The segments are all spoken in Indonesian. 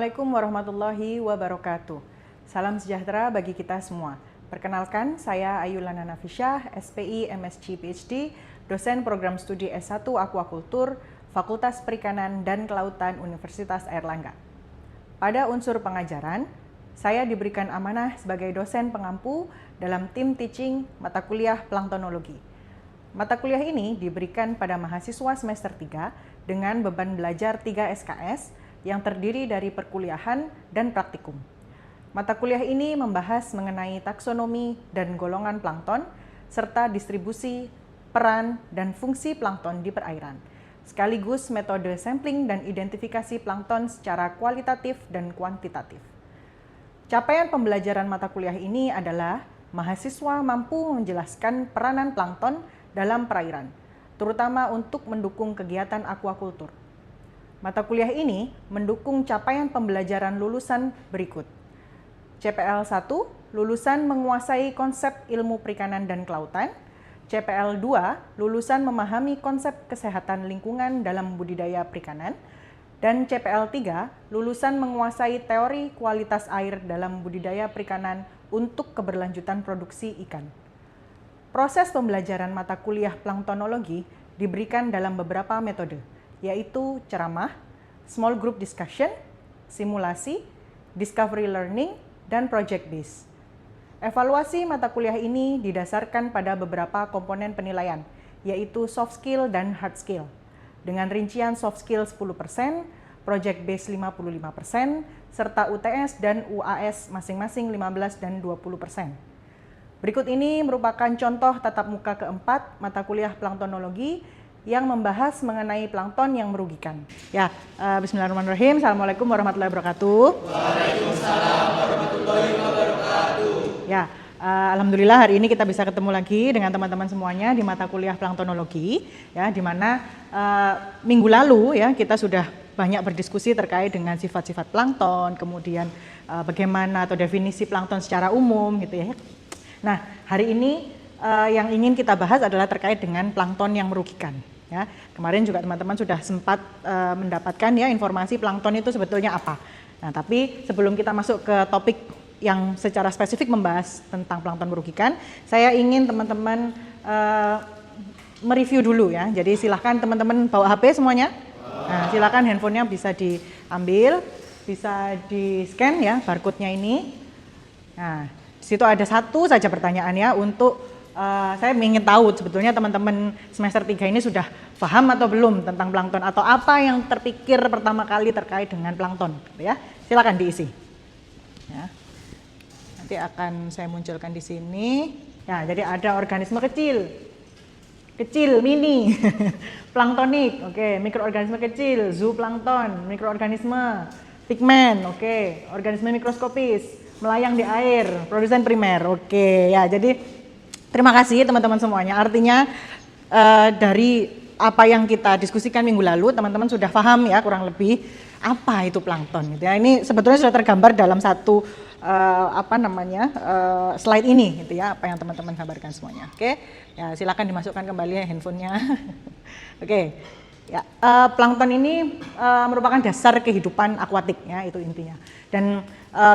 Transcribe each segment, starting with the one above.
Assalamualaikum warahmatullahi wabarakatuh. Salam sejahtera bagi kita semua. Perkenalkan, saya Ayulana Nafisyah, SPI, MSc, PhD, dosen program studi S1 Aquakultur, Fakultas Perikanan dan Kelautan Universitas Airlangga. Pada unsur pengajaran, saya diberikan amanah sebagai dosen pengampu dalam tim teaching mata kuliah planktonologi. Mata kuliah ini diberikan pada mahasiswa semester 3 dengan beban belajar 3 SKS yang terdiri dari perkuliahan dan praktikum. Mata kuliah ini membahas mengenai taksonomi dan golongan plankton, serta distribusi, peran, dan fungsi plankton di perairan, sekaligus metode sampling dan identifikasi plankton secara kualitatif dan kuantitatif. Capaian pembelajaran mata kuliah ini adalah mahasiswa mampu menjelaskan peranan plankton dalam perairan, terutama untuk mendukung kegiatan aquakultur. Mata kuliah ini mendukung capaian pembelajaran lulusan berikut. CPL 1, lulusan menguasai konsep ilmu perikanan dan kelautan. CPL 2, lulusan memahami konsep kesehatan lingkungan dalam budidaya perikanan. Dan CPL 3, lulusan menguasai teori kualitas air dalam budidaya perikanan untuk keberlanjutan produksi ikan. Proses pembelajaran mata kuliah planktonologi diberikan dalam beberapa metode, yaitu ceramah, small group discussion, simulasi, discovery learning, dan project based. Evaluasi mata kuliah ini didasarkan pada beberapa komponen penilaian, yaitu soft skill dan hard skill. Dengan rincian soft skill 10%, project based 55%, serta UTS dan UAS masing-masing 15 dan 20%. Berikut ini merupakan contoh tatap muka keempat mata kuliah planktonologi yang membahas mengenai plankton yang merugikan. Ya, bismillahirrahmanirrahim. Assalamualaikum warahmatullahi wabarakatuh. Waalaikumsalam warahmatullahi wabarakatuh. Ya, alhamdulillah hari ini kita bisa ketemu lagi dengan teman-teman semuanya di mata kuliah planktonologi, ya, di mana minggu lalu ya kita sudah banyak berdiskusi terkait dengan sifat-sifat plankton, kemudian bagaimana atau definisi plankton secara umum, gitu ya. Nah, hari ini yang ingin kita bahas adalah terkait dengan plankton yang merugikan. Ya, kemarin juga teman-teman sudah sempat mendapatkan ya informasi plankton itu sebetulnya apa. Nah, tapi sebelum kita masuk ke topik yang secara spesifik membahas tentang plankton merugikan, saya ingin teman-teman mereview dulu ya. Jadi silahkan teman-teman bawa HP semuanya. Nah, silakan handphonenya bisa diambil, bisa di scan ya barcode-nya ini. Nah, di situ ada satu saja pertanyaan ya untuk saya ingin tahu sebetulnya teman-teman semester 3 ini sudah paham atau belum tentang plankton atau apa yang terpikir pertama kali terkait dengan plankton, ya. Silakan diisi. Ya. Nanti akan saya munculkan di sini. Ya, jadi ada organisme kecil, mini, planktonik, oke, mikroorganisme kecil, zooplankton, mikroorganisme, pigmen, oke, organisme mikroskopis, melayang di air, produsen primer, oke, ya. Jadi terima kasih teman-teman semuanya. Artinya dari apa yang kita diskusikan minggu lalu, teman-teman sudah paham ya kurang lebih apa itu plankton. Gitu ya. Ini sebetulnya sudah tergambar dalam satu slide ini, gitu ya, apa yang teman-teman gambarkan semuanya. Oke, ya silakan dimasukkan kembali ya handphonenya. Oke, ya plankton ini merupakan dasar kehidupan akuatik ya, itu intinya. Dan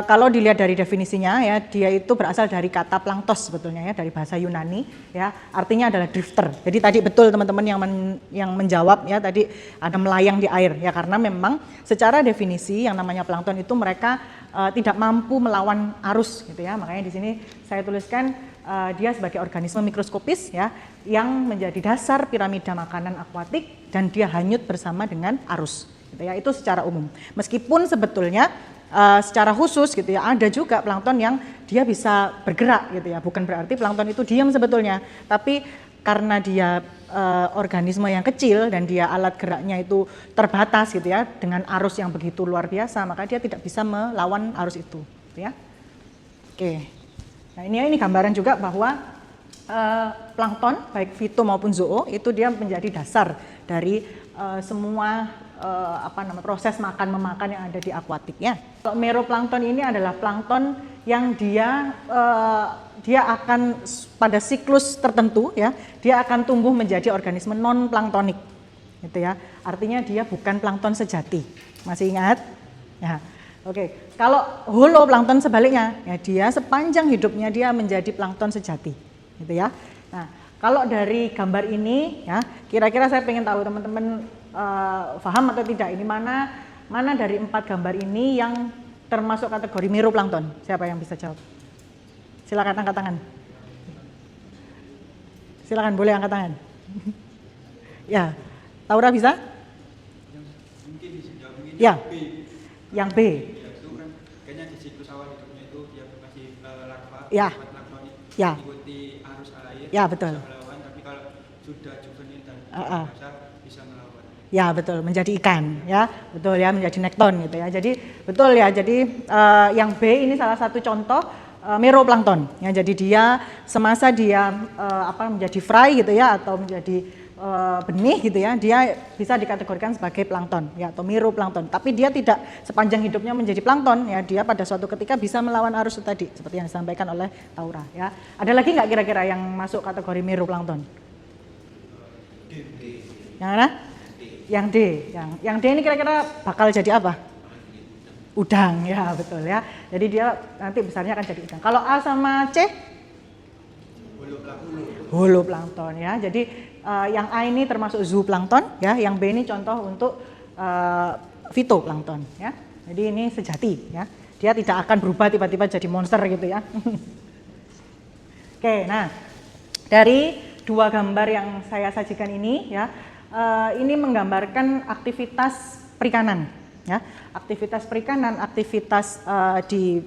kalau dilihat dari definisinya ya, dia itu berasal dari kata planktos sebetulnya ya, dari bahasa Yunani ya, artinya adalah drifter. Jadi tadi betul teman-teman yang menjawab ya, tadi ada melayang di air ya, karena memang secara definisi yang namanya plankton itu mereka tidak mampu melawan arus gitu ya. Makanya di sini saya tuliskan dia sebagai organisme mikroskopis ya, yang menjadi dasar piramida makanan akuatik dan dia hanyut bersama dengan arus gitu ya. Itu secara umum. Meskipun sebetulnya secara khusus gitu ya, ada juga plankton yang dia bisa bergerak gitu ya, bukan berarti plankton itu diam sebetulnya, tapi karena dia organisme yang kecil dan dia alat geraknya itu terbatas gitu ya, dengan arus yang begitu luar biasa, maka dia tidak bisa melawan arus itu gitu ya. Oke, nah ini gambaran juga bahwa plankton baik fito maupun zoo itu dia menjadi dasar dari semua proses makan memakan yang ada di akuatik ya. Meroplankton ini adalah plankton yang dia akan pada siklus tertentu ya, dia akan tumbuh menjadi organisme non planktonik gitu ya. Artinya dia bukan plankton sejati. Masih ingat? Ya. Oke, kalau holoplankton sebaliknya, ya dia sepanjang hidupnya dia menjadi plankton sejati, gitu ya. Nah, kalau dari gambar ini, ya kira-kira saya pengen tahu teman-teman paham atau tidak ini mana dari 4 gambar ini yang termasuk kategori meroplankton? Siapa yang bisa jawab? Silakan angkat tangan. Silakan boleh angkat tangan. Ya, Taura bisa? Mungkin dijawab mungkin Ya. B. Yang B. Ya, itu kan kayaknya di siklus awal hidupnya itu dia masih larva, Ya. plankton Ya. ikuti arus air, Ya, betul. bisa melawan, tapi kalau sudah juvenil dan Ah. dewasa bisa melawan. Ya betul, menjadi ikan ya, betul ya, menjadi nekton gitu ya. Jadi betul ya, jadi yang B ini salah satu contoh meroplankton ya. Jadi dia semasa dia menjadi fry gitu ya atau menjadi benih gitu ya, dia bisa dikategorikan sebagai plankton ya atau meroplankton. Tapi dia tidak sepanjang hidupnya menjadi plankton ya, dia pada suatu ketika bisa melawan arus tadi seperti yang disampaikan oleh Taura ya. Ada lagi nggak kira-kira yang masuk kategori meroplankton? Yang mana? Yang D. Yang D ini kira-kira bakal jadi apa? Udang ya, betul ya. Jadi dia nanti besarnya akan jadi udang. Kalau A sama C? Holoplankton ya. Jadi yang A ini termasuk zooplankton ya, yang B ini contoh untuk fitoplankton ya. Jadi ini sejati ya. Dia tidak akan berubah tiba-tiba jadi monster gitu ya. Oke, nah dari 2 gambar yang saya sajikan ini ya, ini menggambarkan aktivitas perikanan ya. Aktivitas perikanan, aktivitas di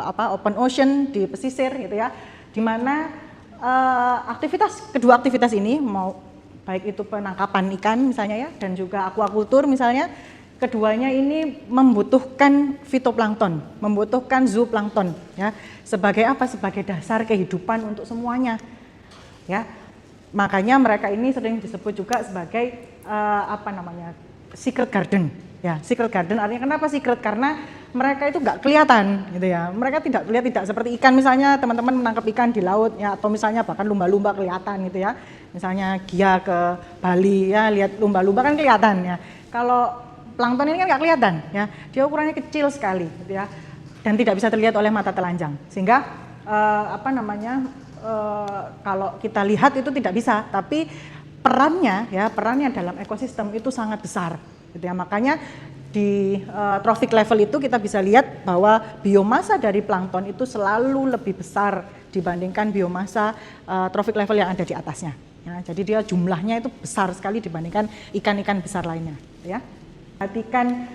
open ocean, di pesisir gitu ya. Di mana kedua aktivitas ini mau baik itu penangkapan ikan misalnya ya dan juga aquaculture misalnya, keduanya ini membutuhkan fitoplankton, membutuhkan zooplankton ya. Sebagai apa? Sebagai dasar kehidupan untuk semuanya. Ya. Makanya mereka ini sering disebut juga sebagai secret garden. Ya, secret garden artinya kenapa secret? Karena mereka itu nggak kelihatan gitu ya. Mereka tidak seperti ikan misalnya teman-teman menangkap ikan di laut ya, atau misalnya bahkan lumba-lumba kelihatan gitu ya. Misalnya Gia ke Bali ya, lihat lumba-lumba kan kelihatan ya. Kalau plankton ini kan nggak kelihatan ya. Dia ukurannya kecil sekali gitu ya. Dan tidak bisa terlihat oleh mata telanjang. Sehingga kalau kita lihat itu tidak bisa, tapi perannya dalam ekosistem itu sangat besar gitu ya. Makanya di trophic level itu kita bisa lihat bahwa biomasa dari plankton itu selalu lebih besar dibandingkan biomasa trophic level yang ada di atasnya ya. Jadi dia jumlahnya itu besar sekali dibandingkan ikan-ikan besar lainnya ya. Perhatikan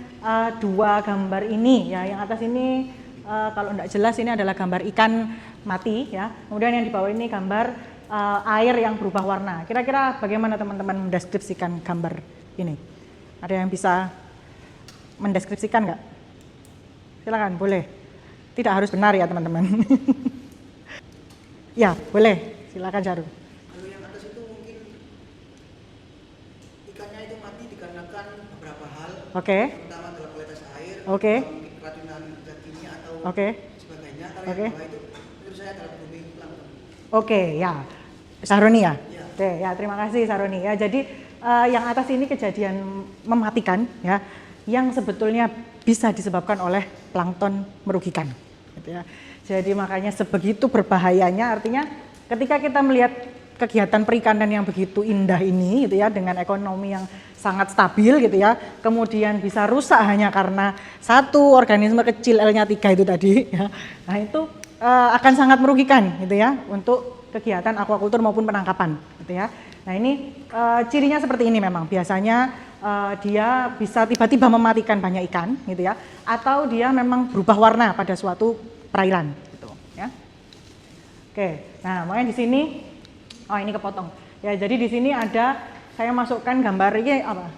2 gambar ini ya, yang atas ini kalau tidak jelas ini adalah gambar ikan mati ya. Kemudian yang di bawah ini gambar air yang berubah warna. Kira-kira bagaimana teman-teman mendeskripsikan gambar ini? Ada yang bisa mendeskripsikan nggak? Silakan, boleh. Tidak harus benar ya teman-teman. Ya, boleh. Silakan Jaru. Kalau yang atas itu mungkin ikannya itu mati dikarenakan beberapa hal. Oke. Pertama adalah kualitas air. Oke. Mungkin keracunan zat kimia atau sebagainya. Kalau Oke. yang bawah itu menurut saya adalah booming plankton. Oke, ya. Saroni ya? Ya. Oke, ya terima kasih Saroni ya. Jadi yang atas ini kejadian mematikan ya, yang sebetulnya bisa disebabkan oleh plankton merugikan gitu ya. Jadi makanya sebegitu berbahayanya, artinya ketika kita melihat kegiatan perikanan yang begitu indah ini gitu ya, dengan ekonomi yang sangat stabil gitu ya, kemudian bisa rusak hanya karena satu organisme kecil L-nya 3 itu tadi ya. Nah itu akan sangat merugikan gitu ya untuk kegiatan aquaculture maupun penangkapan gitu ya. Nah ini cirinya seperti ini memang, biasanya dia bisa tiba-tiba mematikan banyak ikan gitu ya, atau dia memang berubah warna pada suatu perairan gitu ya. Oke, nah makanya di sini, oh ini kepotong ya. Jadi di sini ada, saya masukkan gambar ini apa?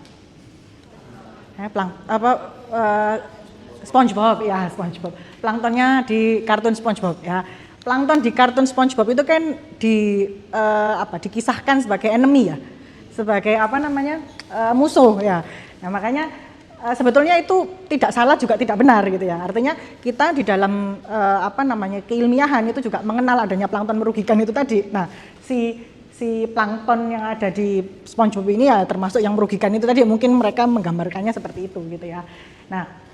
SpongeBob ya, SpongeBob. Planktonnya di kartun SpongeBob ya. Plankton di kartun SpongeBob itu kan dikisahkan sebagai enemy ya, sebagai musuh ya. Nah makanya sebetulnya itu tidak salah juga tidak benar gitu ya. Artinya kita di dalam keilmiahan itu juga mengenal adanya plankton merugikan itu tadi. Nah si plankton yang ada di SpongeBob ini ya termasuk yang merugikan itu tadi, mungkin mereka menggambarkannya seperti itu gitu ya. Nah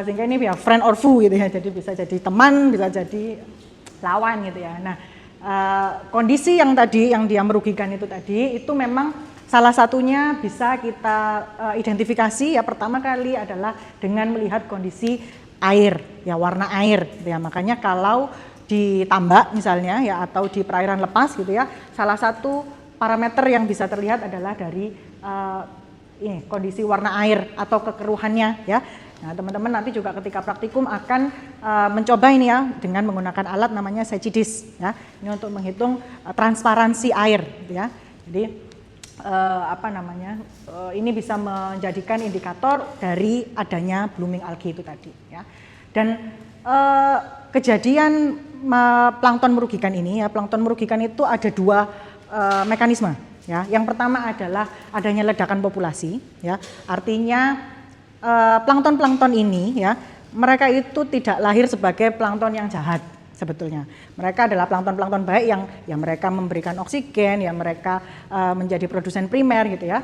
sehingga ini ya friend or foe gitu ya, jadi bisa jadi teman, bisa jadi lawan gitu ya. Nah, kondisi yang tadi yang dia merugikan itu tadi itu memang salah satunya bisa kita identifikasi ya, pertama kali adalah dengan melihat kondisi air ya, warna air gitu ya. Makanya kalau di tambak misalnya ya atau di perairan lepas gitu ya, salah satu parameter yang bisa terlihat adalah dari ini kondisi warna air atau kekeruhannya ya. Nah, teman-teman nanti juga ketika praktikum akan mencoba ini ya dengan menggunakan alat namanya SECIDIS ya. Ini untuk menghitung transparansi air gitu ya. Jadi ini bisa menjadikan indikator dari adanya blooming algae itu tadi ya. Dan kejadian plankton merugikan ini ya, plankton merugikan itu ada dua mekanisme ya. Yang pertama adalah adanya ledakan populasi ya. Artinya plankton-plankton ini ya, mereka itu tidak lahir sebagai plankton yang jahat sebetulnya. Mereka adalah plankton-plankton baik yang ya mereka memberikan oksigen, ya mereka menjadi produsen primer gitu ya.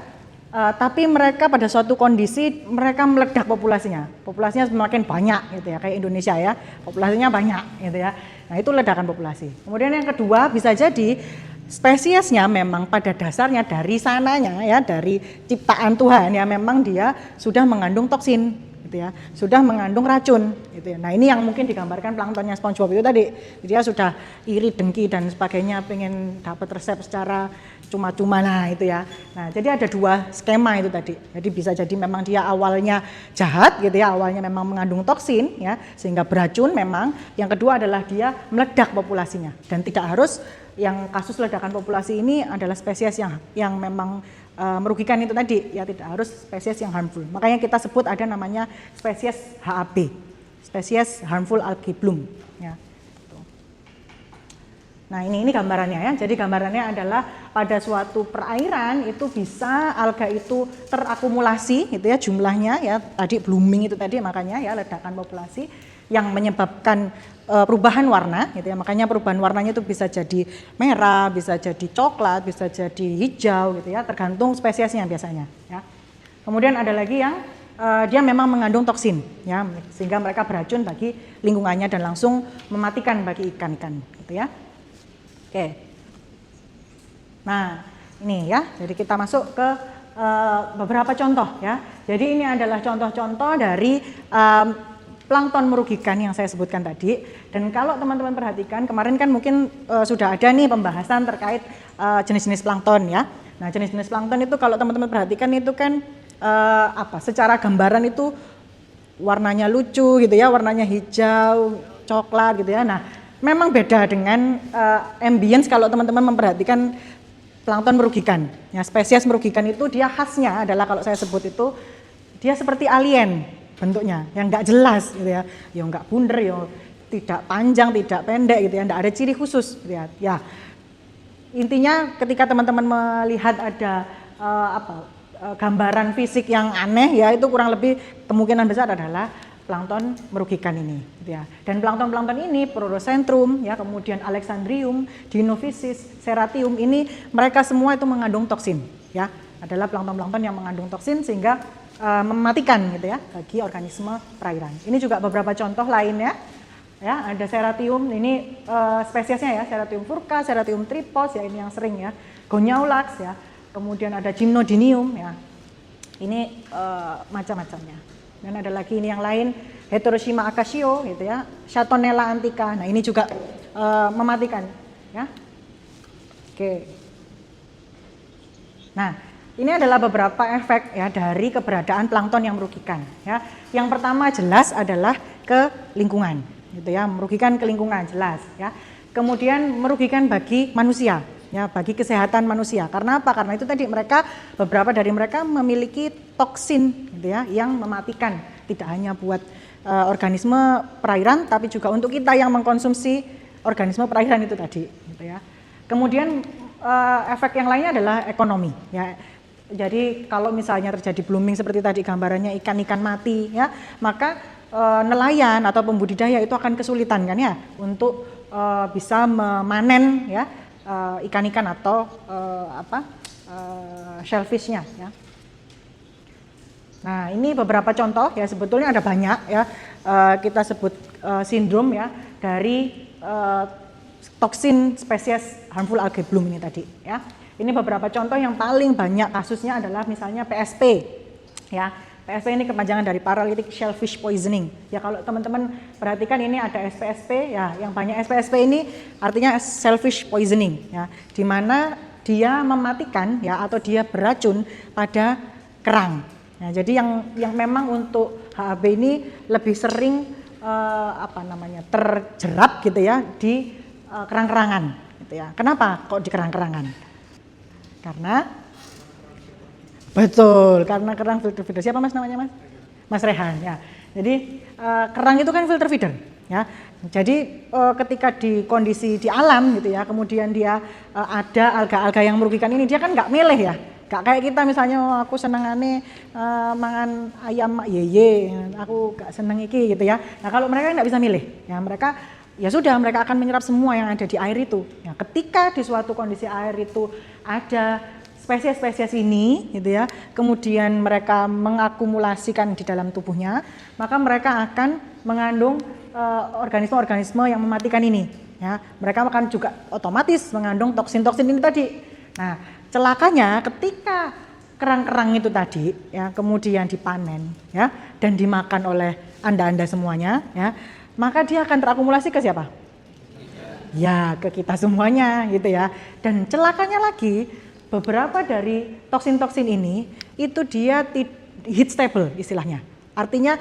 Tapi mereka pada suatu kondisi mereka meledak populasinya. Populasinya semakin banyak gitu ya, kayak Indonesia ya, populasinya banyak gitu ya. Nah, itu ledakan populasi. Kemudian yang kedua bisa jadi spesiesnya memang pada dasarnya dari sananya ya, dari ciptaan Tuhan ya, memang dia sudah mengandung toksin gitu ya, sudah mengandung racun gitu ya. Nah, ini yang mungkin digambarkan planktonnya SpongeBob itu tadi, dia sudah iri, dengki dan sebagainya, pengen dapat resep secara cuma-cuma, nah itu ya. Nah, jadi ada dua skema itu tadi. Jadi bisa jadi memang dia awalnya jahat gitu ya, awalnya memang mengandung toksin ya, sehingga beracun memang. Yang kedua adalah dia meledak populasinya, dan tidak harus yang kasus ledakan populasi ini adalah spesies yang memang merugikan itu tadi ya, tidak harus spesies yang harmful. Makanya kita sebut ada namanya spesies HAB, spesies harmful algae bloom ya. Nah, ini gambarannya ya. Jadi gambarannya adalah pada suatu perairan itu bisa alga itu terakumulasi gitu ya, jumlahnya ya, tadi blooming itu tadi, makanya ya ledakan populasi yang menyebabkan perubahan warna gitu ya. Makanya perubahan warnanya itu bisa jadi merah, bisa jadi coklat, bisa jadi hijau gitu ya, tergantung spesiesnya biasanya ya. Kemudian ada lagi yang dia memang mengandung toksin ya, sehingga mereka beracun bagi lingkungannya dan langsung mematikan bagi ikan-ikan gitu ya. Oke. Nah, ini ya. Jadi kita masuk ke beberapa contoh ya. Jadi ini adalah contoh-contoh dari plankton merugikan yang saya sebutkan tadi. Dan kalau teman-teman perhatikan, kemarin kan mungkin sudah ada nih pembahasan terkait jenis-jenis plankton ya. Nah, jenis-jenis plankton itu kalau teman-teman perhatikan itu kan secara gambaran itu warnanya lucu gitu ya, warnanya hijau, coklat gitu ya. Nah, memang beda dengan ambience kalau teman-teman memperhatikan plankton merugikan. Ya, spesies merugikan itu dia khasnya adalah kalau saya sebut itu dia seperti alien bentuknya, yang nggak jelas gitu ya, yang nggak bunder, yang tidak panjang, tidak pendek gitu ya, nggak ada ciri khusus gitu ya. Ya, intinya ketika teman-teman melihat ada gambaran fisik yang aneh ya, itu kurang lebih kemungkinan besar adalah plankton merugikan ini gitu ya. Dan plankton-plankton ini Prorocentrum ya, kemudian Alexandrium, Dinophysis, Serratium, ini mereka semua itu mengandung toksin ya. Adalah plankton-plankton yang mengandung toksin sehingga mematikan gitu ya bagi organisme perairan. Ini juga beberapa contoh lainnya ya, ada Serratium, ini spesiesnya ya, Serratium furca, Serratium tripos ya, ini yang sering ya, Goniaulax ya. Kemudian ada Gymnodinium ya. Ini macam-macamnya. Dan ada lagi ini yang lain, Heteroschima acaceo gitu ya, Chatonella antica. Nah, ini juga mematikan ya. Oke. Nah, ini adalah beberapa efek ya dari keberadaan plankton yang merugikan ya. Yang pertama jelas adalah ke lingkungan gitu ya, merugikan ke lingkungan jelas ya. Kemudian merugikan bagi manusia ya, bagi kesehatan manusia. Karena apa? Karena itu tadi beberapa dari mereka memiliki toksin gitu ya, yang mematikan, tidak hanya buat organisme perairan tapi juga untuk kita yang mengkonsumsi organisme perairan itu tadi gitu ya. Kemudian efek yang lainnya adalah ekonomi ya. Jadi kalau misalnya terjadi blooming seperti tadi gambarannya ikan-ikan mati ya, maka nelayan atau pembudidaya itu akan kesulitan kan ya untuk bisa memanen ya ikan-ikan atau shellfish-nya ya. Nah, ini beberapa contoh ya, sebetulnya ada banyak ya, kita sebut sindrom ya dari toksin spesies harmful algae bloom ini tadi ya. Ini beberapa contoh yang paling banyak kasusnya adalah misalnya PSP ya. PSP ini kepanjangan dari paralytic shellfish poisoning. Ya kalau teman-teman perhatikan ini ada SPSP ya, yang banyak SPSP ini artinya shellfish poisoning ya, di mana dia mematikan ya atau dia beracun pada kerang. Nah, jadi yang memang untuk HAB ini lebih sering terjerap gitu ya di kerang-kerangan gitu ya. Kenapa kok di kerang-kerangan? Karena betul, karena kerang filter feeder. Siapa Mas namanya Mas? Mas Rehan ya. Jadi kerang itu kan filter feeder ya. Jadi ketika di kondisi di alam gitu ya, kemudian dia ada alga-alga yang merugikan ini, dia kan nggak milih ya. Gak kayak kita misalnya aku senengane mangan ayam yeye, aku gak seneng iki gitu ya. Nah kalau mereka nggak bisa milih, ya mereka ya sudah mereka akan menyerap semua yang ada di air itu. Ya, ketika di suatu kondisi air itu ada spesies-spesies ini, gitu ya, kemudian mereka mengakumulasikan di dalam tubuhnya, maka mereka akan mengandung organisme-organisme yang mematikan ini. Ya, mereka akan juga otomatis mengandung toksin-toksin ini tadi. Nah, celakanya ketika kerang-kerang itu tadi, ya, kemudian dipanen, ya, dan dimakan oleh Anda semuanya, ya. Maka dia akan terakumulasi ke siapa? Ya, ke kita semuanya gitu ya. Dan celakanya lagi, beberapa dari toksin-toksin ini itu dia heat stable istilahnya. Artinya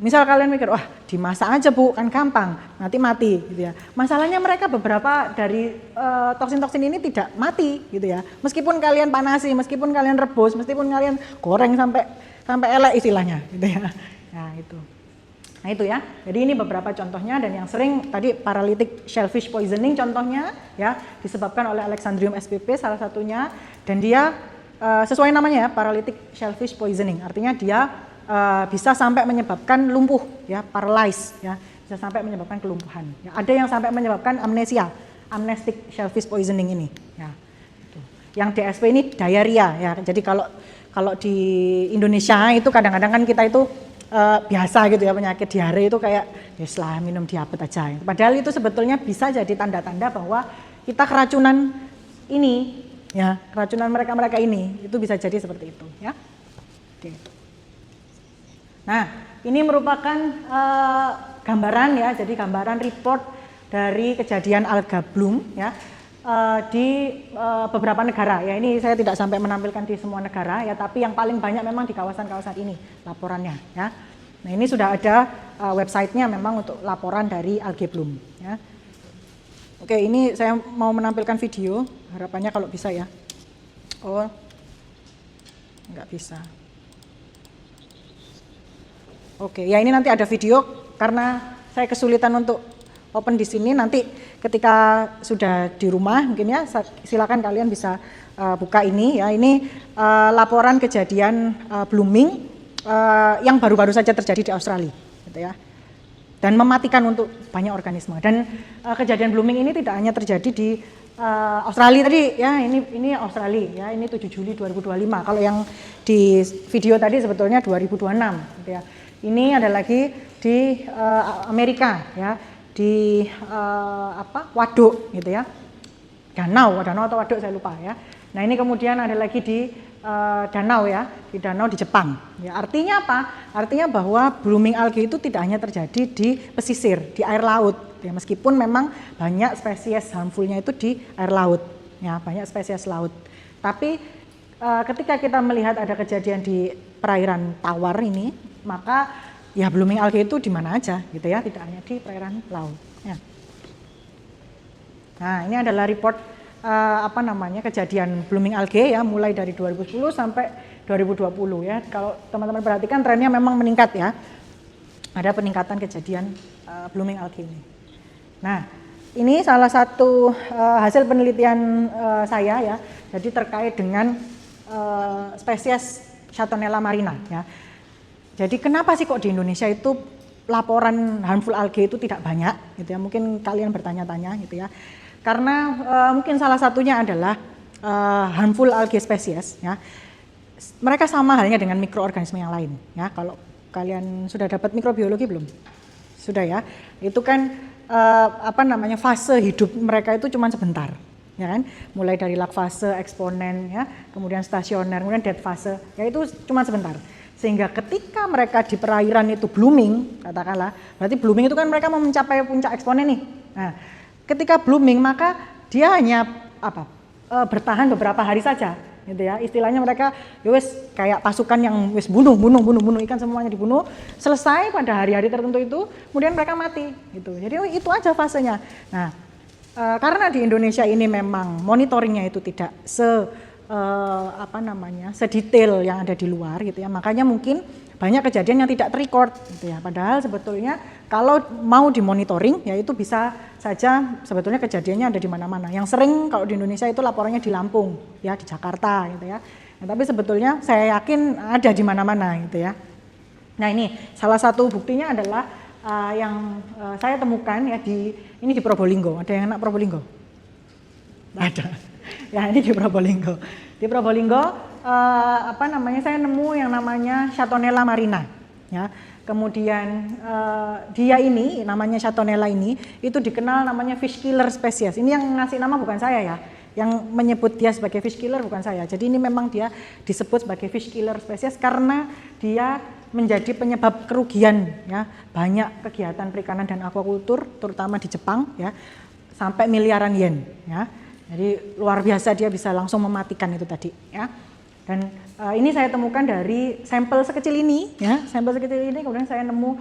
misal kalian mikir, wah dimasak aja Bu, kan gampang, nanti mati gitu ya. Masalahnya mereka beberapa dari toksin-toksin ini tidak mati gitu ya. Meskipun kalian panasi, meskipun kalian rebus, meskipun kalian goreng sampai elek istilahnya gitu ya. Nah, itu. Nah itu ya, jadi ini beberapa contohnya dan yang sering tadi paralytic shellfish poisoning contohnya ya disebabkan oleh Alexandrium spp salah satunya dan dia sesuai namanya ya paralytic shellfish poisoning artinya dia bisa sampai menyebabkan lumpuh ya paralyze ya bisa sampai menyebabkan kelumpuhan ya, ada yang sampai menyebabkan amnesia amnestic shellfish poisoning ini ya itu. Yang DSP ini diarrhea ya jadi kalau di Indonesia itu kadang-kadang kan kita itu biasa gitu ya penyakit diare itu kayak ya setelah minum diabet aja. Padahal itu sebetulnya bisa jadi tanda-tanda bahwa kita keracunan ini ya, keracunan mereka ini itu bisa jadi seperti itu ya. Oke. Nah, ini merupakan gambaran ya, jadi gambaran report dari kejadian alga bloom ya. Di beberapa negara ya ini saya tidak sampai menampilkan di semua negara ya tapi yang paling banyak memang di kawasan-kawasan ini laporannya ya. Nah ini sudah ada websitenya memang untuk laporan dari algae bloom ya. Oke ini saya mau menampilkan video harapannya kalau bisa ya. Oh nggak bisa. Oke ya ini nanti ada video karena saya kesulitan untuk open di sini nanti ketika sudah di rumah mungkin ya silakan kalian bisa buka ini ya ini laporan kejadian blooming yang baru-baru saja terjadi di Australia gitu ya dan mematikan untuk banyak organisme dan kejadian blooming ini tidak hanya terjadi di Australia tadi ya ini Australia ya ini 7 Juli 2025 kalau yang di video tadi sebetulnya 2026 gitu ya ini ada lagi di Amerika ya di waduk gitu ya danau atau waduk saya lupa ya nah ini kemudian ada lagi di danau ya di danau di Jepang ya artinya apa artinya bahwa blooming algae itu tidak hanya terjadi di pesisir di air laut ya meskipun memang banyak spesies harmfulnya itu di air laut ya banyak spesies laut tapi ketika kita melihat ada kejadian di perairan tawar ini maka ya blooming algae itu di mana aja gitu ya, tidak hanya di perairan laut. Ya. Nah ini adalah report kejadian blooming algae ya, mulai dari 2010 sampai 2020 ya. Kalau teman-teman perhatikan trennya memang meningkat ya, ada peningkatan kejadian blooming algae ini. Nah ini salah satu hasil penelitian saya ya, jadi terkait dengan spesies Chatonella marina ya. Jadi kenapa sih kok di Indonesia itu laporan harmful algae itu tidak banyak gitu ya? Mungkin kalian bertanya-tanya gitu ya. Karena mungkin salah satunya adalah harmful algae species ya. mereka sama halnya dengan mikroorganisme yang lain ya. Kalau kalian sudah dapat mikrobiologi belum? Sudah ya. Itu kan fase hidup mereka itu cuma sebentar, ya kan? Mulai dari lag fase, eksponen ya, kemudian stasioner, kemudian dead fase, ya itu cuma sebentar. Sehingga ketika mereka di perairan itu blooming, katakanlah, berarti blooming itu kan mereka mau mencapai puncak eksponen nih. Nah, ketika blooming maka dia hanya bertahan beberapa hari saja, gitu ya. Istilahnya mereka wis kayak pasukan yang wis bunuh ikan, semuanya dibunuh, selesai pada hari-hari tertentu itu, kemudian mereka mati, gitu. Jadi itu aja fasenya. Nah, karena di Indonesia ini memang monitoringnya itu tidak sedetail yang ada di luar, gitu ya. Makanya mungkin banyak kejadian yang tidak terrecord, gitu ya. Padahal sebetulnya kalau mau dimonitoring, ya itu bisa saja sebetulnya kejadiannya ada di mana-mana. Yang sering kalau di Indonesia itu laporannya di Lampung, ya di Jakarta, gitu ya. Nah, tapi sebetulnya saya yakin ada di mana-mana, gitu ya. Nah ini salah satu buktinya adalah yang saya temukan ya ini di Probolinggo. Ada yang anak Probolinggo? Ada. Ya ini di Probolinggo. Di Probolinggo saya nemu yang namanya Chatonella marina. Ya. Kemudian dia ini namanya Chatonella ini itu dikenal namanya fish killer species. Ini yang ngasih nama bukan saya ya. Yang menyebut dia sebagai fish killer bukan saya. Jadi ini memang dia disebut sebagai fish killer species karena dia menjadi penyebab kerugian ya banyak kegiatan perikanan dan aquaculture terutama di Jepang ya sampai miliaran yen ya. Jadi luar biasa dia bisa langsung mematikan itu tadi ya. Dan ini saya temukan dari sampel sekecil ini ya, sampel sekecil ini kemudian saya nemu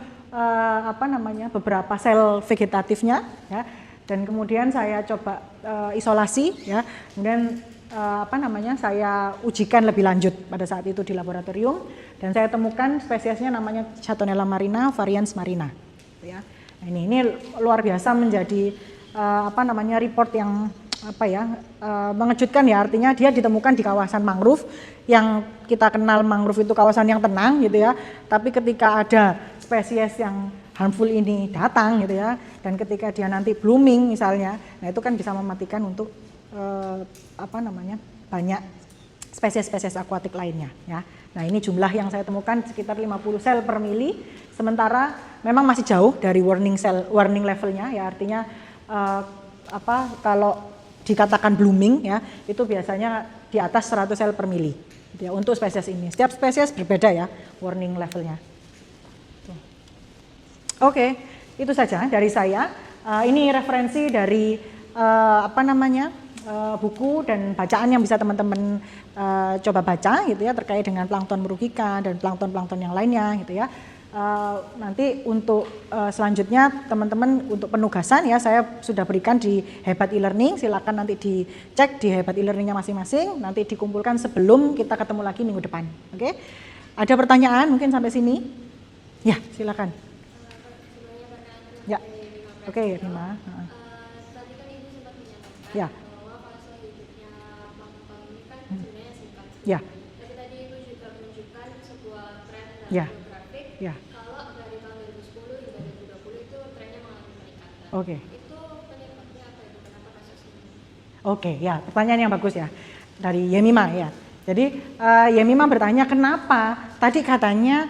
beberapa sel vegetatifnya ya. Dan kemudian saya coba isolasi ya. Kemudian saya ujikan lebih lanjut pada saat itu di laboratorium dan saya temukan spesiesnya namanya Chatonella marina varians marina ya. Nah, ini luar biasa menjadi report yang mengejutkan ya, artinya dia ditemukan di kawasan mangrove yang kita kenal mangrove itu kawasan yang tenang gitu ya, tapi ketika ada spesies yang harmful ini datang gitu ya, dan ketika dia nanti blooming misalnya, nah itu kan bisa mematikan untuk banyak spesies-spesies akuatik lainnya ya. Nah ini jumlah yang saya temukan sekitar 50 sel per mili, sementara memang masih jauh dari warning levelnya ya, artinya kalau dikatakan blooming ya itu biasanya di atas 100 sel per mili gitu ya, untuk spesies ini. Setiap spesies berbeda ya warning levelnya. Oke, itu saja dari saya. Ini referensi dari buku dan bacaan yang bisa teman-teman coba baca gitu ya terkait dengan plankton merugikan dan plankton-plankton yang lainnya gitu ya. Nanti untuk selanjutnya teman-teman untuk penugasan ya saya sudah berikan di Hebat e-learning, silakan nanti dicek di Hebat e-learningnya masing-masing, nanti dikumpulkan sebelum kita ketemu lagi minggu depan. Oke? Ada pertanyaan mungkin sampai sini? Ya, silakan. Ya. Oke, Rima. Tadi kan Ibu sempat menyatakan Ya. bahwa fase hidupnya plankton ini kan sebenarnya singkat. Ya. Tapi tadi Ibu juga menunjukkan sebuah tren Ya. grafik. Ya. Kalau dari tahun 2010 hingga 2020 itu trennya mengalami peningkatan. Oke. Itu penyebabnya apa Ibu? Kenapa kasus ini? Oke, ya pertanyaan yang bagus ya dari Yemima ya. Jadi Yemima bertanya kenapa tadi katanya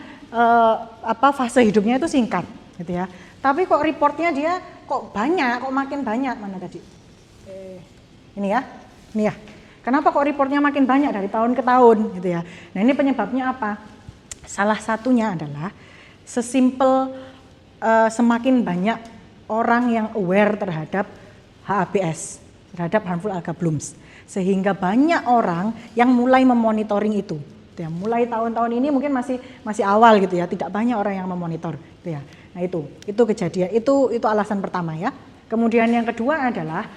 fase hidupnya itu singkat, gitu ya. Tapi kok reportnya dia kok banyak, kok makin banyak mana tadi? Ini ya. Kenapa kok reportnya makin banyak dari tahun ke tahun, gitu ya? Nah ini penyebabnya apa? Salah satunya adalah sesimpel semakin banyak orang yang aware terhadap HABS, terhadap harmful alga blooms, sehingga banyak orang yang mulai memonitoring itu. Ya, mulai tahun-tahun ini mungkin masih awal gitu ya, tidak banyak orang yang memonitor, gitu ya. Nah itu kejadian, itu alasan pertama ya. Kemudian yang kedua adalah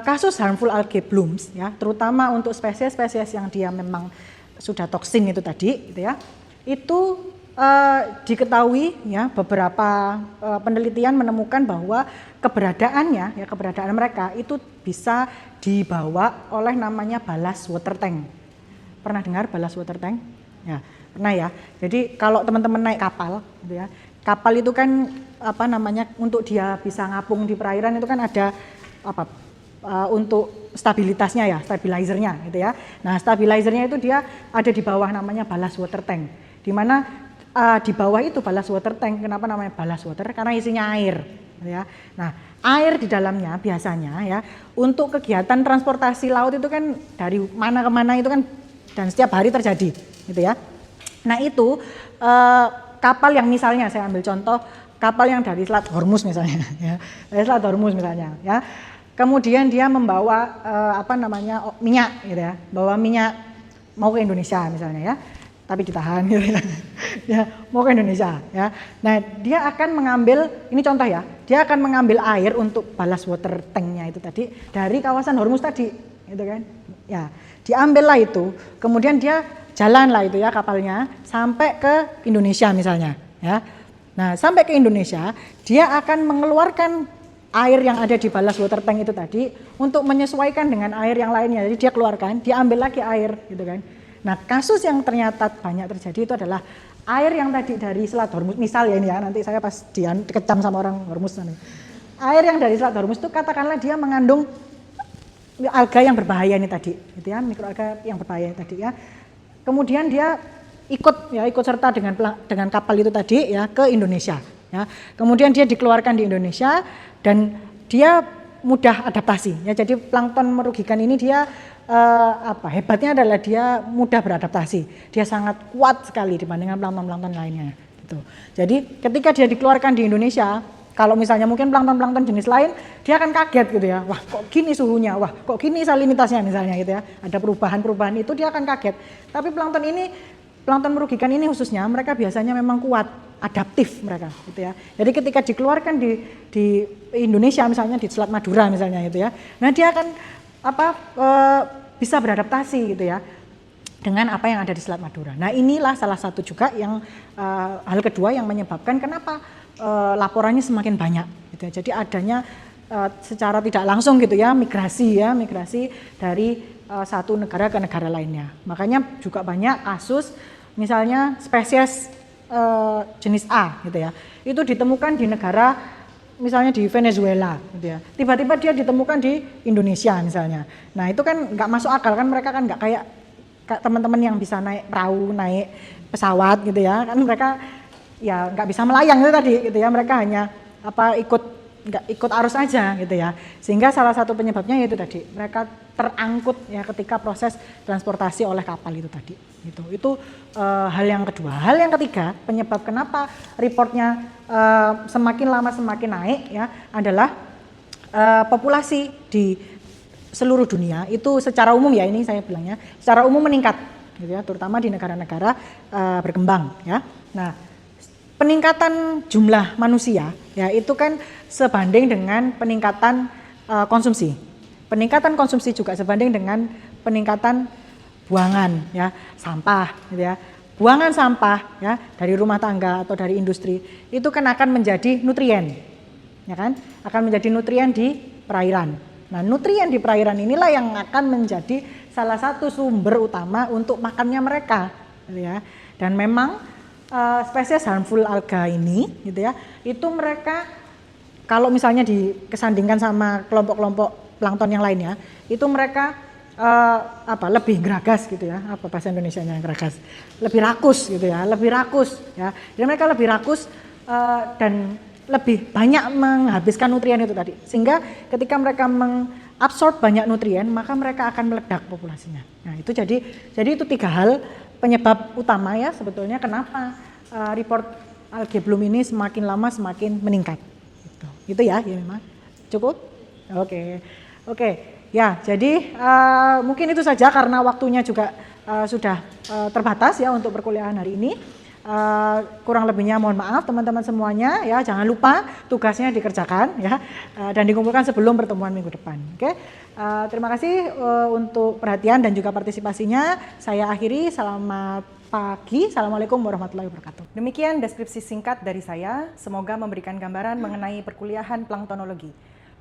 kasus harmful algae blooms ya, terutama untuk spesies-spesies yang dia memang sudah toksin itu tadi, gitu ya. Itu diketahui ya beberapa penelitian menemukan bahwa keberadaan mereka itu bisa dibawa oleh namanya ballast water tank. Pernah dengar ballast water tank? Ya, pernah ya. Jadi kalau teman-teman naik kapal, gitu ya, kapal itu kan untuk dia bisa ngapung di perairan itu kan ada untuk stabilitasnya ya, stabilizernya gitu ya. Nah, stabilizernya itu dia ada di bawah namanya ballast water tank. Di mana di bawah itu ballast water tank, kenapa namanya ballast water? Karena isinya air gitu ya. Nah, air di dalamnya biasanya ya untuk kegiatan transportasi laut itu kan dari mana ke mana itu kan dan setiap hari terjadi gitu ya. Nah, itu kapal yang misalnya saya ambil contoh kapal yang dari Selat Hormuz misalnya ya. Dari Selat Hormuz misalnya ya. Kemudian dia membawa minyak gitu ya, bawa minyak mau ke Indonesia misalnya ya, tapi ditahan gitu ya, ya mau ke Indonesia ya. Nah dia akan mengambil, ini contoh ya, dia akan mengambil air untuk ballast water tanknya itu tadi dari kawasan Hormuz tadi, gitu kan? Ya, diambil lah itu, kemudian dia jalan lah itu ya kapalnya sampai ke Indonesia misalnya ya. Nah sampai ke Indonesia dia akan mengeluarkan air yang ada di ballast water tank itu tadi untuk menyesuaikan dengan air yang lainnya. Jadi dia keluarkan, dia ambil lagi air gitu kan. Nah kasus yang ternyata banyak terjadi itu adalah air yang tadi dari Selat Hormuz, misal ya ini ya, nanti saya pas dikecam sama orang Hormuz nanti. Air yang dari Selat Hormuz itu katakanlah dia mengandung alga yang berbahaya ini tadi, gitu ya, mikroalga yang berbahaya tadi ya. Kemudian dia ikut serta dengan kapal itu tadi ya ke Indonesia. Ya. Kemudian dia dikeluarkan di Indonesia dan dia mudah adaptasi. Ya, jadi plankton merugikan ini dia hebatnya adalah dia mudah beradaptasi. Dia sangat kuat sekali dibandingkan plankton-plankton lainnya. Gitu. Jadi ketika dia dikeluarkan di Indonesia, kalau misalnya mungkin plankton-plankton jenis lain, dia akan kaget gitu ya. Wah kok gini suhunya, wah kok gini salinitasnya misalnya gitu ya. Ada perubahan-perubahan itu dia akan kaget. Tapi plankton merugikan ini khususnya mereka biasanya memang kuat, adaptif mereka gitu ya. Jadi ketika dikeluarkan di Indonesia misalnya di Selat Madura misalnya gitu ya. Nah, dia akan bisa beradaptasi gitu ya dengan apa yang ada di Selat Madura. Nah, inilah salah satu juga yang hal kedua yang menyebabkan kenapa laporannya semakin banyak gitu ya. Jadi adanya secara tidak langsung gitu ya migrasi dari satu negara ke negara lainnya. Makanya juga banyak kasus misalnya spesies jenis A gitu ya, itu ditemukan di negara misalnya di Venezuela gitu ya, tiba-tiba dia ditemukan di Indonesia misalnya. Nah itu kan nggak masuk akal kan, mereka kan nggak kayak teman-teman yang bisa naik perahu, naik pesawat gitu ya, kan mereka ya nggak bisa melayang itu tadi gitu ya, mereka hanya ikut arus aja gitu ya, sehingga salah satu penyebabnya yaitu tadi mereka terangkut ya ketika proses transportasi oleh kapal itu tadi gitu. Itu hal yang kedua. Hal yang ketiga penyebab kenapa reportnya semakin lama semakin naik ya adalah populasi di seluruh dunia itu secara umum ya, ini saya bilangnya secara umum meningkat gitu ya, terutama di negara-negara berkembang ya. Nah peningkatan jumlah manusia ya itu kan sebanding dengan peningkatan konsumsi. Peningkatan konsumsi juga sebanding dengan peningkatan buangan ya, sampah gitu ya. Buangan sampah ya dari rumah tangga atau dari industri itu kan akan menjadi nutrien. Ya kan? Akan menjadi nutrien di perairan. Nah, nutrien di perairan inilah yang akan menjadi salah satu sumber utama untuk makannya mereka gitu ya. Dan memang spesies harmful alga ini gitu ya, itu mereka kalau misalnya dikesandingkan sama kelompok-kelompok plankton yang lainnya, itu mereka lebih geragas gitu ya, apa bahasa Indonesianya geragas, lebih rakus gitu ya, jadi mereka lebih rakus dan lebih banyak menghabiskan nutrien itu tadi, sehingga ketika mereka mengabsorb banyak nutrien maka mereka akan meledak populasinya. Nah itu jadi itu 3 hal penyebab utama ya sebetulnya kenapa report algae bloom ini semakin lama semakin meningkat. Itu ya memang cukup. Oke. Ya, jadi mungkin itu saja karena waktunya juga sudah terbatas ya untuk perkuliahan hari ini. Kurang lebihnya mohon maaf teman-teman semuanya ya, jangan lupa tugasnya dikerjakan ya dan dikumpulkan sebelum pertemuan minggu depan. Oke. Terima kasih untuk perhatian dan juga partisipasinya. Saya akhiri, selamat pagi. Assalamualaikum warahmatullahi wabarakatuh. Demikian deskripsi singkat dari saya, semoga memberikan gambaran mengenai perkuliahan planktonologi.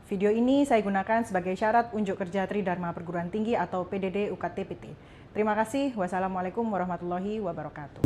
Video ini saya gunakan sebagai syarat unjuk kerja Tridharma Perguruan Tinggi atau PDD UKT-PT. Terima kasih. Wassalamualaikum warahmatullahi wabarakatuh.